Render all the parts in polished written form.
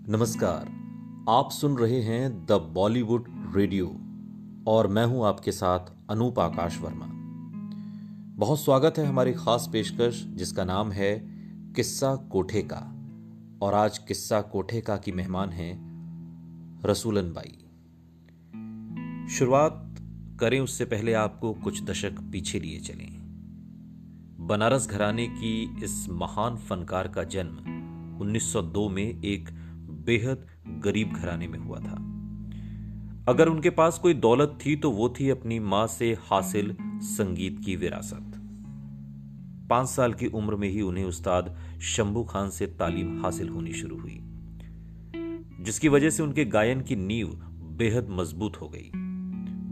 नमस्कार। आप सुन रहे हैं द बॉलीवुड रेडियो और मैं हूं आपके साथ अनूप आकाश वर्मा। बहुत स्वागत है हमारी खास पेशकश जिसका नाम है किस्सा कोठे का। और आज किस्सा कोठे का की मेहमान हैं रसूलन बाई। शुरुआत करें उससे पहले आपको कुछ दशक पीछे लिए चलें। बनारस घराने की इस महान फनकार का जन्म 1902 में एक बेहद गरीब घराने में हुआ था। अगर उनके पास कोई दौलत थी तो वो थी अपनी मां से हासिल संगीत की विरासत। 5 साल की उम्र में ही उन्हें उस्ताद शंभू खान से तालीम हासिल होनी शुरू हुई, जिसकी वजह से उनके गायन की नींव बेहद मजबूत हो गई।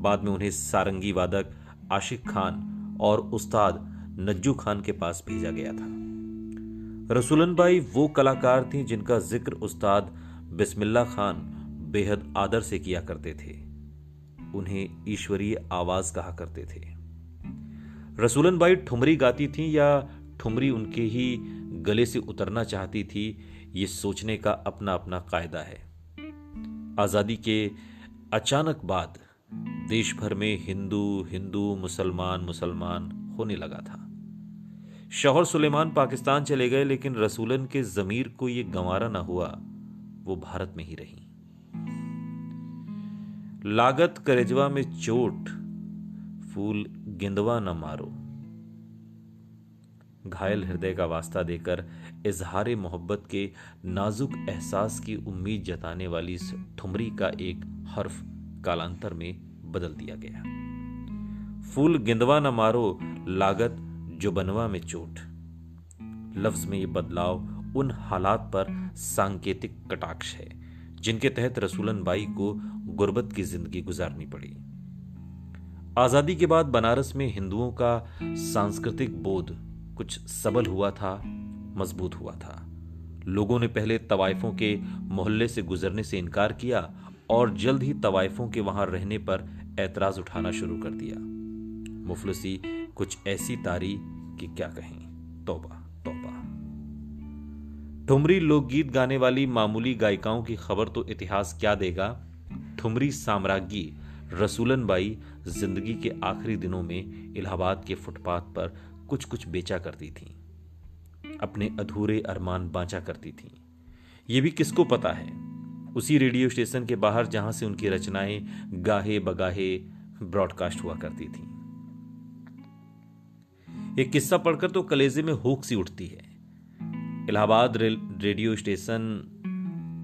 बाद में उन्हें सारंगी वादक आशिक खान और उस्ताद नज्जू खान के पास भेजा गया था। रसूलन बाई वो कलाकार थीं जिनका जिक्र उस्ताद बिस्मिल्लाह खान बेहद आदर से किया करते थे। उन्हें ईश्वरीय आवाज कहा करते थे। रसूलन बाई ठुमरी गाती थीं या ठुमरी उनके ही गले से उतरना चाहती थी, ये सोचने का अपना अपना कायदा है। आजादी के अचानक बाद देश भर में हिंदू हिंदू मुसलमान मुसलमान होने लगा था। शौहर सुलेमान पाकिस्तान चले गए, लेकिन रसूलन के जमीर को यह गंवारा ना हुआ, वो भारत में ही रही। लागत करेजवा में चोट, फूल गेंदवा न मारो। घायल हृदय का वास्ता देकर इजहारे मोहब्बत के नाजुक एहसास की उम्मीद जताने वाली इस ठुमरी का एक हर्फ कालांतर में बदल दिया गया। फूल गेंदवा न मारो, लागत जो बनवा में चोट। लफ्ज में यह बदलाव उन हालात पर सांकेतिक कटाक्ष है जिनके तहत रसूलन बाई को गुर्बत की जिंदगी गुजारनी पड़ी। आजादी के बाद बनारस में हिंदुओं का सांस्कृतिक बोध कुछ सबल हुआ था, मजबूत हुआ था। लोगों ने पहले तवाइफों के मोहल्ले से गुजरने से इनकार किया और जल्द ही तवाइफों के वहां रहने पर ऐतराज उठाना शुरू कर दिया। मुफलसी कुछ ऐसी तारी कि क्या कहें, तौबा तौबा। ठुमरी लोकगीत गाने वाली मामूली गायिकाओं की खबर तो इतिहास क्या देगा। ठुमरी साम्राज्ञी रसूलन बाई जिंदगी के आखिरी दिनों में इलाहाबाद के फुटपाथ पर कुछ कुछ बेचा करती थीं, अपने अधूरे अरमान बांचा करती थीं। ये भी किसको पता है, उसी रेडियो स्टेशन के बाहर जहां से उनकी रचनाएं गाहे बगाहे ब्रॉडकास्ट हुआ करती थीं। एक किस्सा पढ़कर तो कलेजे में हुक सी उठती है। इलाहाबाद रेडियो स्टेशन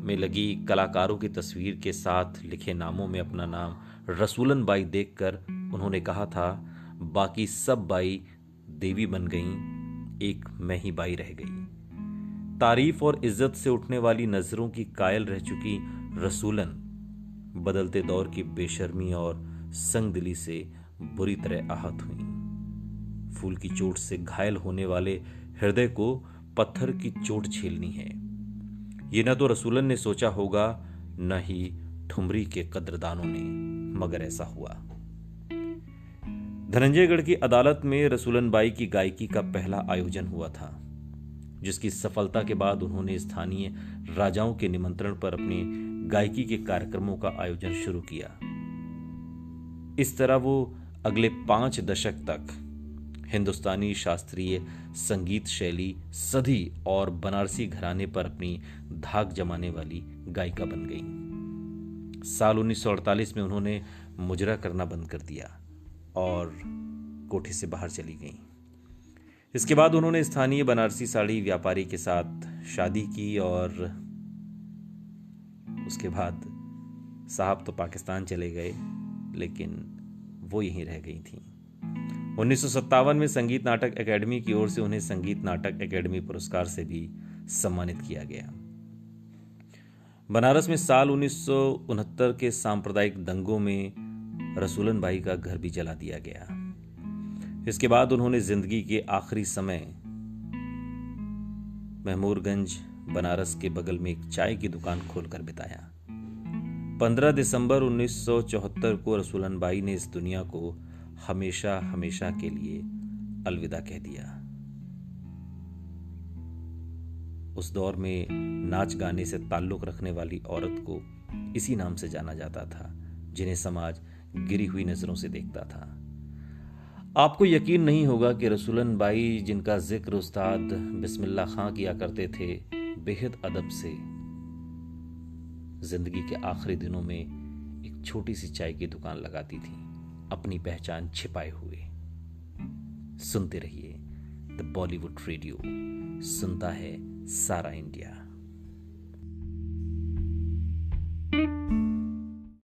में लगी कलाकारों की तस्वीर के साथ लिखे नामों में अपना नाम रसूलन बाई देखकर उन्होंने कहा था, बाकी सब बाई देवी बन गईं, एक मैं ही बाई रह गई। तारीफ और इज्जत से उठने वाली नजरों की कायल रह चुकी रसूलन बदलते दौर की बेशर्मी और संगदिली से बुरी तरह आहत हुई। फूल की चोट से घायल होने वाले हृदय को पत्थर की चोट झेलनी है, ये न तो रसूलन ने सोचा होगा, न ही ठुमरी के कद्रदानों ने, मगर ऐसा हुआ। धनंजयगढ़ की अदालत में रसूलन बाई की गायकी का पहला आयोजन हुआ था, जिसकी सफलता के बाद उन्होंने स्थानीय राजाओं के निमंत्रण पर अपने गायकी के कार्यक्रमों का आयोजन शुरू किया। इस तरह वो अगले 5 दशक तक हिंदुस्तानी शास्त्रीय संगीत शैली, सधी और बनारसी घराने पर अपनी धाक जमाने वाली गायिका बन गई। साल 1948 में उन्होंने मुजरा करना बंद कर दिया और कोठे से बाहर चली गईं। इसके बाद उन्होंने स्थानीय बनारसी साड़ी व्यापारी के साथ शादी की और उसके बाद साहब तो पाकिस्तान चले गए, लेकिन वो यहीं रह गई थीं। 1957 में संगीत नाटक एकेडमी की ओर से उन्हें संगीत नाटक एकेडमी पुरस्कार से भी सम्मानित किया गया। बनारस में साल 1969 के सांप्रदायिक दंगों में रसूलन बाई का घर भी जला दिया गया। इसके बाद उन्होंने जिंदगी के आखिरी समय महमूरगंज बनारस के बगल में एक चाय की दुकान खोलकर बिताया। 15 दिसंबर 1974 को रसूलन बाई ने इस दुनिया को हमेशा हमेशा के लिए अलविदा कह दिया। उस दौर में नाच गाने से ताल्लुक़ रखने वाली औरत को इसी नाम से जाना जाता था, जिन्हें समाज गिरी हुई नज़रों से देखता था। आपको यकीन नहीं होगा कि रसूलन बाई, जिनका जिक्र उस्ताद बिस्मिल्लाह खां किया करते थे, बेहद अदब से जिंदगी के आखिरी दिनों में एक छोटी सी चाय की दुकान लगाती थी, अपनी पहचान छिपाए हुए। सुनते रहिए द बॉलीवुड रेडियो, सुनता है सारा इंडिया।